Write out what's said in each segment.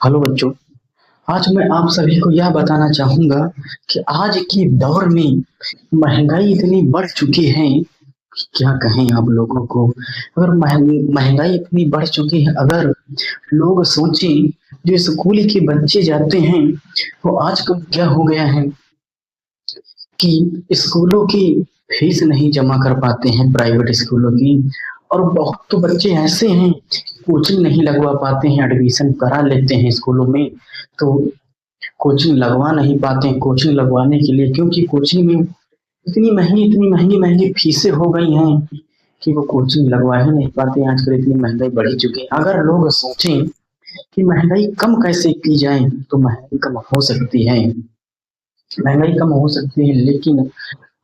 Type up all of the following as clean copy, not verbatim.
Hello बच्चों। आज मैं आप सभी को यह बताना चाहूंगा कि आज के दौर में महंगाई इतनी बढ़ चुकी है कि क्या कहें आप लोगों को। अगर महंगाई इतनी बढ़ चुकी है, अगर लोग सोचें जो स्कूल के बच्चे जाते हैं वो आजकल क्या हो गया है कि स्कूलों की फीस नहीं जमा कर पाते हैं, प्राइवेट स्कूलों की। और बहुत तो बच्चे ऐसे हैं कोचिंग नहीं लगवा पाते हैं, एडमिशन करा लेते हैं स्कूलों में तो कोचिंग लगवा नहीं पाते हैं। कोचिंग लगवाने के लिए, क्योंकि कोचिंग में इतनी महंगी महंगी फीसें हो गई हैं कि वो कोचिंग लगवा ही नहीं पाते हैं। आजकल इतनी महंगाई बढ़ी चुकी है। अगर लोग सोचें कि महंगाई कम कैसे की जाए तो महंगाई कम हो सकती है, महंगाई कम हो सकती है। लेकिन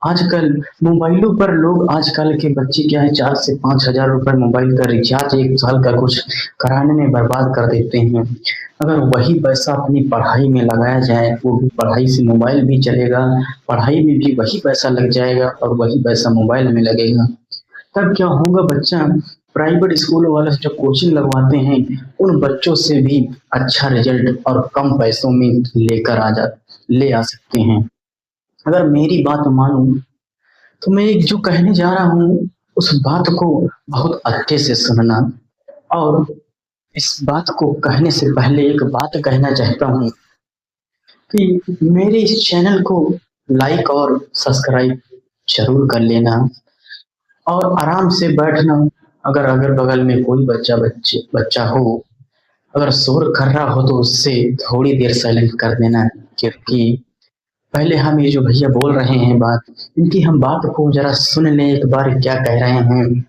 आजकल मोबाइलों पर लोग, आजकल के बच्चे क्या है, 4 से 5 हजार रुपए मोबाइल का रिचार्ज एक साल का कुछ कराने में बर्बाद कर देते हैं। अगर वही पैसा अपनी पढ़ाई में लगाया जाए, वो भी पढ़ाई से मोबाइल भी चलेगा, पढ़ाई में भी वही पैसा लग जाएगा और वही पैसा मोबाइल में लगेगा, तब क्या होगा, बच्चा प्राइवेट स्कूलों वाले जो कोचिंग लगवाते हैं उन बच्चों से भी अच्छा रिजल्ट और कम पैसों में ले आ सकते हैं। अगर मेरी बात मानूं तो मैं जो कहने जा रहा हूँ उस बात को बहुत अच्छे से सुनना। और इस बात को कहने से पहले एक बात कहना चाहता हूँ कि मेरे इस चैनल को लाइक और सब्सक्राइब जरूर कर लेना और आराम से बैठना। अगर अगल बगल में कोई बच्चा हो, अगर शोर कर रहा हो तो उससे थोड़ी देर साइलेंट कर देना, क्योंकि पहले हम ये जो भैया बोल रहे हैं बात, इनकी हम बात को जरा सुन लें एक बार क्या कह रहे हैं।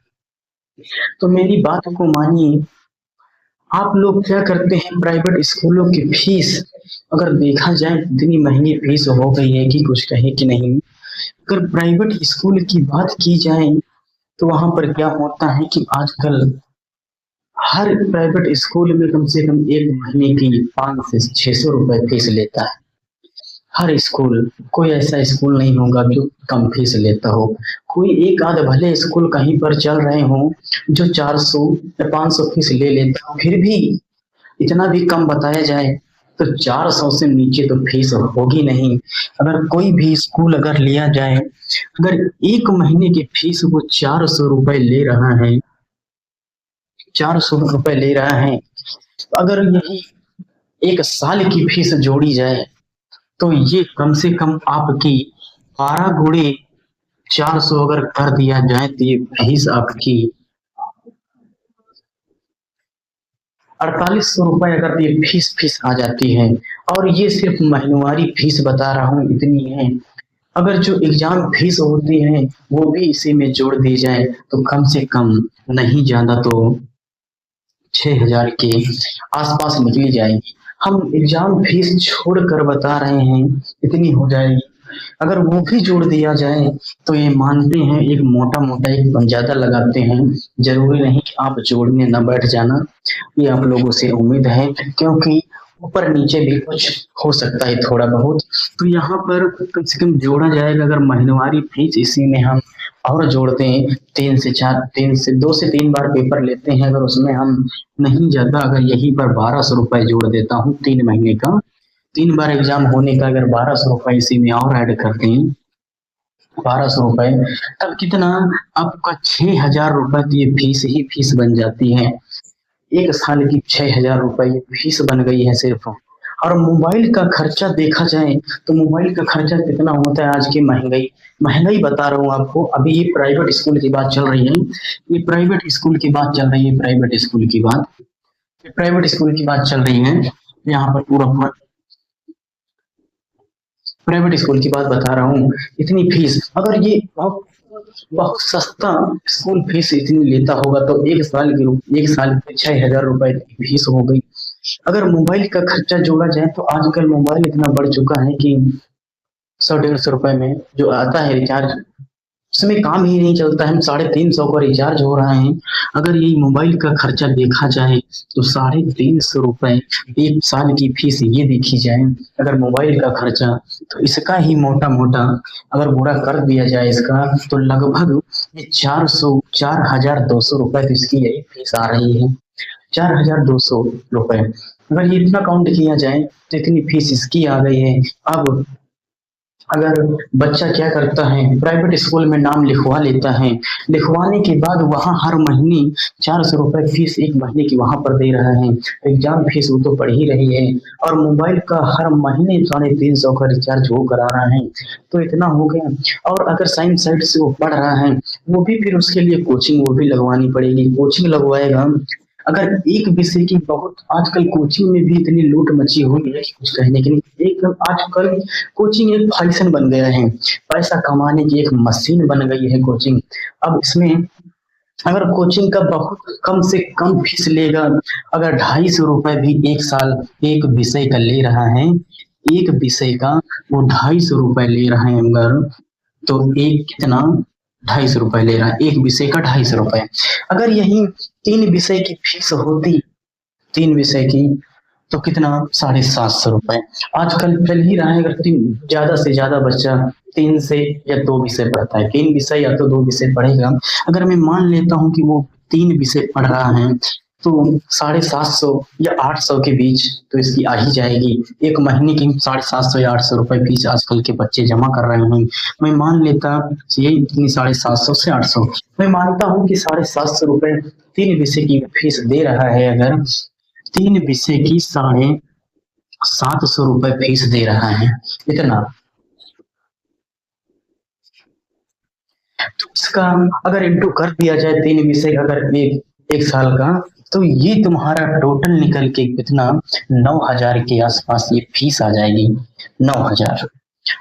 तो मेरी बात को मानिए। आप लोग क्या करते हैं, प्राइवेट स्कूलों की फीस अगर देखा जाए इतनी महंगी फीस हो गई है कि कुछ कहे कि नहीं। अगर प्राइवेट स्कूल की बात की जाए तो वहां पर क्या होता है कि आजकल हर प्राइवेट स्कूल में कम से कम एक महीने की 500 से 600 रुपए फीस लेता है। हर स्कूल, कोई ऐसा स्कूल नहीं होगा जो कम फीस लेता हो। कोई एक आध भले स्कूल कहीं पर चल रहे हो जो 400 या 500 फीस ले लेता हो, फिर भी इतना भी कम बताया जाए तो 400 से नीचे तो फीस होगी नहीं। अगर कोई भी स्कूल अगर लिया जाए, अगर एक महीने की फीस वो 400 रुपए ले रहा है, 400 रुपए ले रहा है, तो अगर यही एक साल की फीस जोड़ी जाए तो ये कम से कम आपकी 12 गुणे 400 अगर कर दिया जाए तो ये फीस आपकी 4800 रुपए अगर ये फीस आ जाती है। और ये सिर्फ महीनवारी फीस बता रहा हूँ, इतनी है। अगर जो एग्जाम फीस होती है वो भी इसी में जोड़ दी जाए तो कम से कम, नहीं ज्यादा तो 6 हजार के आसपास निकली जाएगी। हम एग्जाम फीस छोड़कर बता रहे हैं इतनी हो जाएगी। अगर वो भी जोड़ दिया जाए तो ये मानते हैं एक मोटा मोटा एक ज्यादा लगाते हैं। जरूरी नहीं कि आप जोड़ने न बैठ जाना, ये आप लोगों से उम्मीद है, क्योंकि ऊपर नीचे भी कुछ हो सकता है थोड़ा बहुत। तो यहाँ पर कम से कम जोड़ा जाएगा। अगर महीनवारी फीस इसी में हम और जोड़ते हैं, 2 से 3 बार पेपर लेते हैं, अगर उसमें हम नहीं ज्यादा, अगर यहीं पर 1200 रुपए जोड़ देता हूँ 3 महीने का, 3 बार एग्जाम होने का अगर 1200 रुपए इसी में और ऐड करते हैं, 1200 रुपए, तब कितना आपका 6 हजार रुपए तो ये फीस ही फीस बन जाती है। एक साल की 6 हजार रुपए ये फीस बन गई है सिर्फ। और मोबाइल का खर्चा देखा जाए तो मोबाइल का खर्चा कितना होता है आज की महंगाई, महंगाई बता रहा हूँ आपको। अभी ये प्राइवेट स्कूल की बात चल रही है, ये प्राइवेट स्कूल की बात चल रही है, प्राइवेट स्कूल की बात चल रही है। यहाँ पर पूरा प्राइवेट स्कूल की बात बता रहा हूँ। इतनी फीस, अगर ये बहुत बहुत सस्ता स्कूल फीस इतनी लेता होगा तो एक साल की 6 हजार रुपए की फीस हो गई। अगर मोबाइल का खर्चा जोड़ा जाए तो आजकल मोबाइल इतना बढ़ चुका है कि 100-150 रुपए में जो आता है रिचार्ज, उसमें काम ही नहीं चलता है। 350 का रिचार्ज हो रहा है। अगर ये मोबाइल का खर्चा देखा जाए तो 350 रुपए एक साल की फीस ये देखी जाए, अगर मोबाइल का खर्चा, तो इसका ही मोटा मोटा अगर पूरा कर दिया जाए इसका, तो लगभग ये 4,200 रुपए तो इसकी यही फीस आ रही है, 4,200 रुपए। अगर ये इतना काउंट किया जाए तो इतनी फीस इसकी आ गई है। अब अगर बच्चा क्या करता है, प्राइवेट स्कूल में नाम लिखवा लेता है, लिखवाने के बाद वहाँ हर महीने 400 रुपए फीस एक महीने की वहां पर दे रहा है, एग्जाम फीस वो तो पढ़ ही रही है, और मोबाइल का हर महीने 350 का रिचार्ज वो करा रहा है, तो इतना हो गया। और अगर साइंस साइड से वो पढ़ रहा है, वो भी फिर उसके लिए कोचिंग वो भी लगवानी पड़ेगी, कोचिंग लगवाएगा। अगर एक विषय की बहुत आजकल कोचिंग में भी इतनी लूट मची हुई है कि कुछ कहने की नहीं। एक आजकल कोचिंग एक फैशन बन गया है, पैसा कमाने की एक मशीन बन गई है कोचिंग। अब इसमें अगर कोचिंग का बहुत कम से कम फीस लेगा, अगर 250 रुपए भी एक साल एक विषय का ले रहा है, एक विषय का वो 250 रुपए ले रहा है, अगर तो एक कितना 250 रुपए ले रहा है, एक विषय का 250 रुपए। अगर यही 3 विषय की फीस होती, 3 विषय की, तो कितना 750 रुपए आजकल चल ही रहा है। अगर ज्यादा से ज्यादा बच्चा 3 से या 2 विषय पढ़ता है, 3 विषय या तो 2 विषय पढ़ेगा, अगर मैं मान लेता हूँ कि वो 3 विषय पढ़ रहा है, तो 750 या 800 के बीच तो इसकी आ ही जाएगी। एक महीने की 750 या 800 रुपए फीस आजकल के बच्चे जमा कर रहे हैं। मैं मान लेता ये इतनी 750 से 800, मैं मानता हूँ कि 750 रुपए 3 विषय की फीस दे रहा है। अगर 3 विषय की 750 रुपए फीस दे रहा है, इतना, तो इसका अगर इंटू कर दिया जाए 3 विषय अगर एक साल का, तो ये तुम्हारा टोटल निकल के कितना 9,000 के आसपास ये फीस आ जाएगी, 9,000।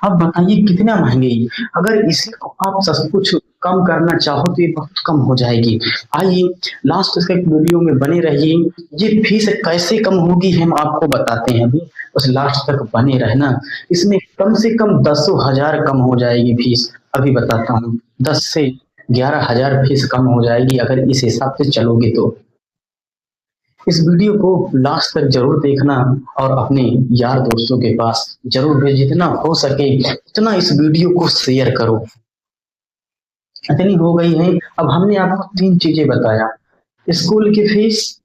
अब बताइए कितना महंगी। अगर इसी को आप सब कुछ कम करना चाहो तो ये बहुत कम हो जाएगी। आइए लास्ट तक वीडियो में बने रहिए, ये फीस कैसे कम होगी हम आपको बताते हैं, अभी बस लास्ट तक बने रहना। इसमें कम से कम 10,000 कम हो जाएगी फीस, अभी बताता हूँ, 10 से 11,000 फीस कम हो जाएगी अगर इस हिसाब से चलोगे तो। इस वीडियो को लास्ट तक जरूर देखना और अपने यार दोस्तों के पास जरूर भेज, जितना हो सके उतना इस वीडियो को शेयर करो। इतनी हो गई है। अब हमने आपको 3 चीजें बताया, स्कूल की फीस,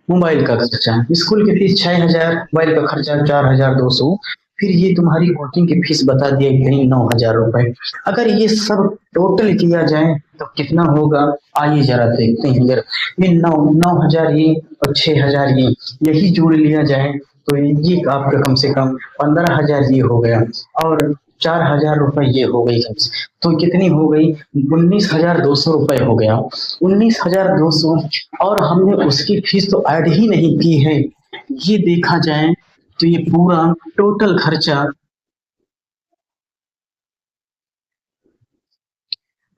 मोबाइल का खर्चा, स्कूल की फीस 6,000, मोबाइल का खर्चा 4,200, फिर ये तुम्हारी कोचिंग की फीस बता दिया कहीं 9,000 रुपए। अगर ये सब टोटल किया जाए तो कितना होगा, आइए जरा देखते हैं। अगर ये 9,000 ये और 6,000 ये, यही जोड़ लिया जाए तो ये आपका कम से कम 15,000 ये हो गया, और 4,000 रुपए ये हो गई, तो कितनी हो गई, 19,200 रुपए हो गया, 19,200। और हमने उसकी फीस तो ऐड ही नहीं की है। ये देखा जाए तो ये पूरा टोटल खर्चा,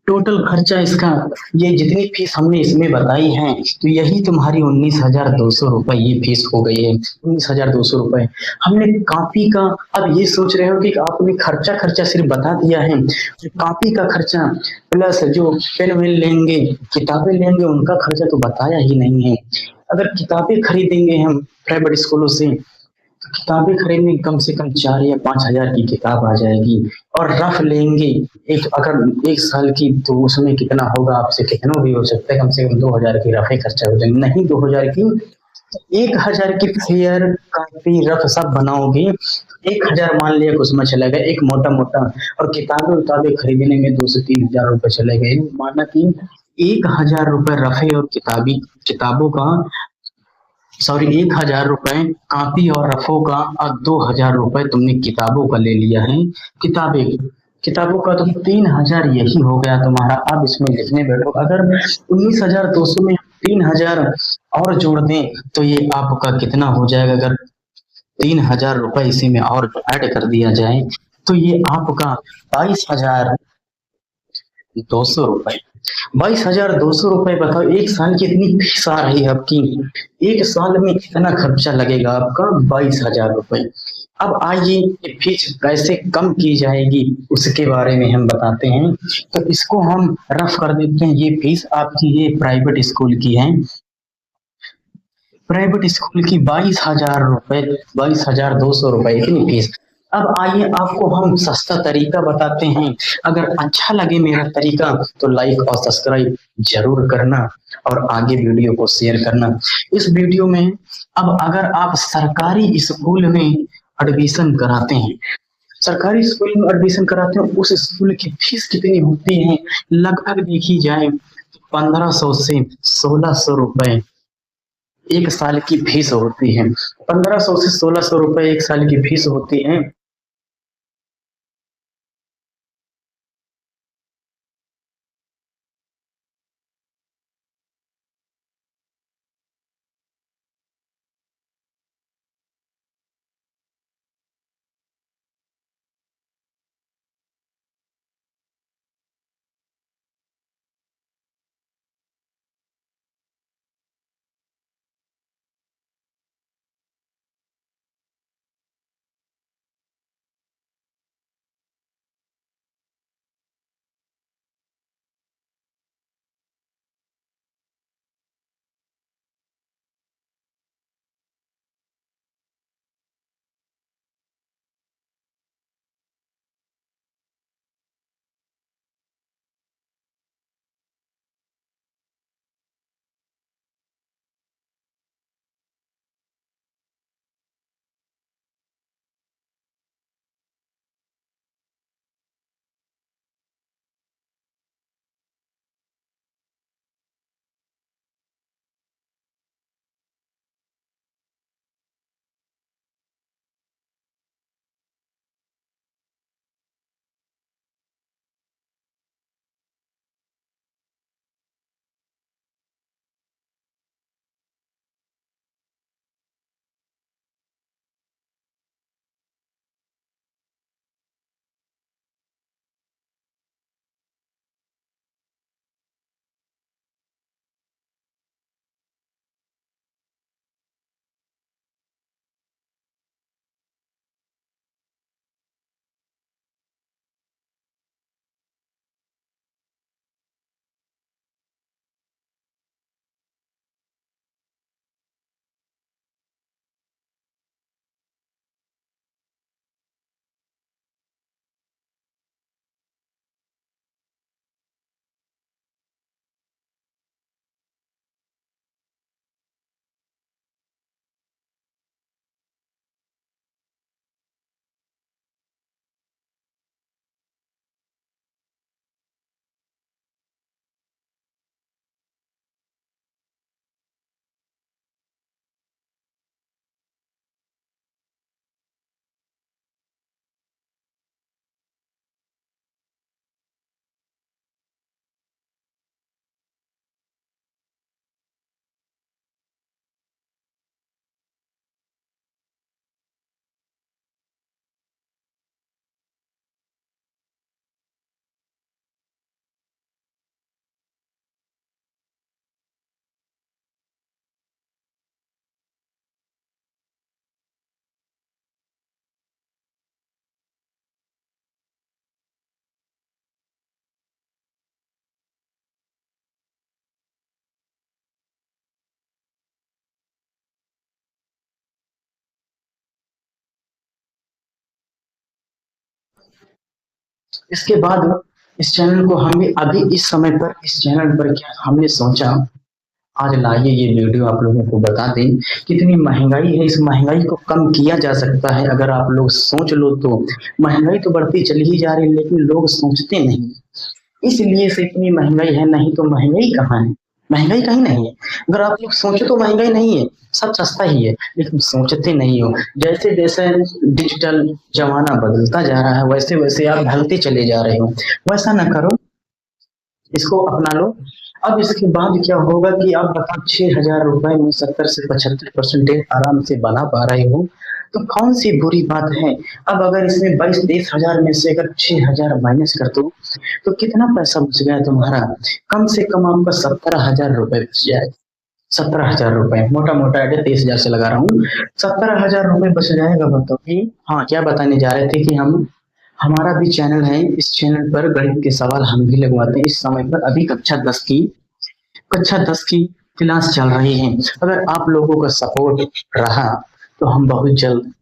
टोटल खर्चा इसका, ये जितनी फीस हमने इसमें बताई है, तो यही तुम्हारी 19,200 रुपए ये फीस हो गई है, 19,200 रुपए। हमने कॉपी का, अब ये सोच रहे हो कि आपने खर्चा खर्चा सिर्फ बता दिया है, जो कॉपी का खर्चा प्लस जो पेन वेन लेंगे, किताबें लेंगे, उनका खर्चा तो बताया ही नहीं है। अगर किताबें खरीदेंगे हम प्राइवेट स्कूलों से, तो किताबें खरीदने कम से कम 4 या 5,000 की किताब आ जाएगी, और रफ लेंगे एक, अगर एक साल की, तो उसमें कितना होगा, आपसे कितना भी हो सकता है, कम से कम 2,000 की रफे खर्चा हो जाएंगे, नहीं 2,000 की, 1,000 की फेयर कापी रफ सब बनाओगे, 1,000 मान लिया कि उसमें चला गया एक मोटा मोटा, और किताबें उताबें खरीदने में 2 से 3,000 रुपए चले गए, माना कि 1,000 रुपए रफे और किताबों का, सॉरी 1,000 रुपए कॉपी और रफों का, और 2,000 रुपए तुमने किताबों का ले लिया है। किताबों का तो 3,000 यही हो गया तुम्हारा। अब इसमें लिखने बैठो, अगर 19,200 में 3,000 और जोड़ दें तो ये आपका कितना हो जाएगा, अगर 3,000 रुपए इसी में और ऐड कर दिया जाए तो ये आपका 22,200 रुपए, 22,200 रुपए। बताओ एक साल की इतनी फीस आ रही है आपकी, एक साल में कितना खर्चा लगेगा आपका, 22,000 रुपए। अब आइए फीस कैसे कम की जाएगी उसके बारे में हम बताते हैं। तो इसको हम रफ कर देते हैं। ये फीस आपकी ये प्राइवेट स्कूल की है, प्राइवेट स्कूल की 22,000 रुपए, 22,200 रुपए इतनी फीस। अब आइए आपको हम सस्ता तरीका बताते हैं। अगर अच्छा लगे मेरा तरीका तो लाइक और सब्सक्राइब जरूर करना और आगे वीडियो को शेयर करना। इस वीडियो में अब अगर आप सरकारी स्कूल में एडमिशन कराते हैं, सरकारी स्कूल में एडमिशन कराते हैं, उस स्कूल की फीस कितनी होती है? लगभग देखी जाए 1500 से 1600 रुपए एक साल की फीस होती है। 1500 से 1600 रुपए एक साल की फीस होती है। इसके बाद इस चैनल को हम भी अभी इस समय पर इस चैनल पर क्या हमने सोचा, आज लाइए ये वीडियो आप लोगों को बता दें कितनी महंगाई है। इस महंगाई को कम किया जा सकता है अगर आप लोग सोच लो तो। महंगाई तो बढ़ती चली ही जा रही है लेकिन लोग सोचते नहीं, इसलिए से इतनी महंगाई है। नहीं तो महंगाई कहाँ है? महंगाई कहीं नहीं है। अगर आप लोग सोचो तो महंगाई नहीं है, सब सस्ता ही है, लेकिन सोचते नहीं हो। जैसे जैसे डिजिटल जमाना बदलता जा रहा है वैसे वैसे आप ढलते चले जा रहे हो। वैसा ना करो, इसको अपना लो। अब इसके बाद क्या होगा कि आप बताओ 6,000 रुपए में 70 से 75% आराम से बना पा रहे हो तो कौन सी बुरी बात है? अब अगर इसमें 22-23 हजार में से अगर 6,000 माइनस कर दो तो कितना पैसा बच गया तुम्हारा? कम से कम आपका 17,000 रुपए बच जाए। 17,000 रुपए, मोटा मोटा आइडिया 23,000 से लगा रहा हूँ। 17,000 रुपए बच जाएगा। बताओ कि हाँ, क्या बताने जा रहे थे कि हम हमारा भी चैनल है, इस चैनल पर गणित के सवाल हम भी लगवाते हैं। इस समय पर अभी कक्षा 10 की क्लास चल रही है। अगर आप लोगों का सपोर्ट रहा तो हम बहुत जल्द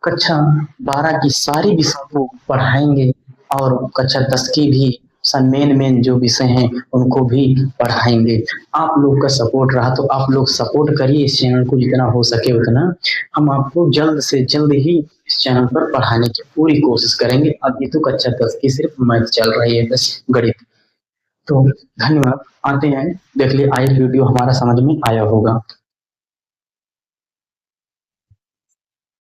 कक्षा 12 की सारी विषयों को पढ़ाएंगे और कक्षा 10 की भी मेन जो विषय हैं उनको भी पढ़ाएंगे। आप लोग का सपोर्ट रहा तो आप लोग सपोर्ट करिए इस चैनल को जितना हो सके उतना। हम आपको जल्द से जल्द ही इस चैनल पर पढ़ाने की पूरी कोशिश करेंगे। अभी तो कक्षा 10 की सिर्फ मैथ चल रही है, 10 गणित। तो धन्यवाद। आते हैं, देख लिए आई वीडियो हमारा समझ में आया होगा।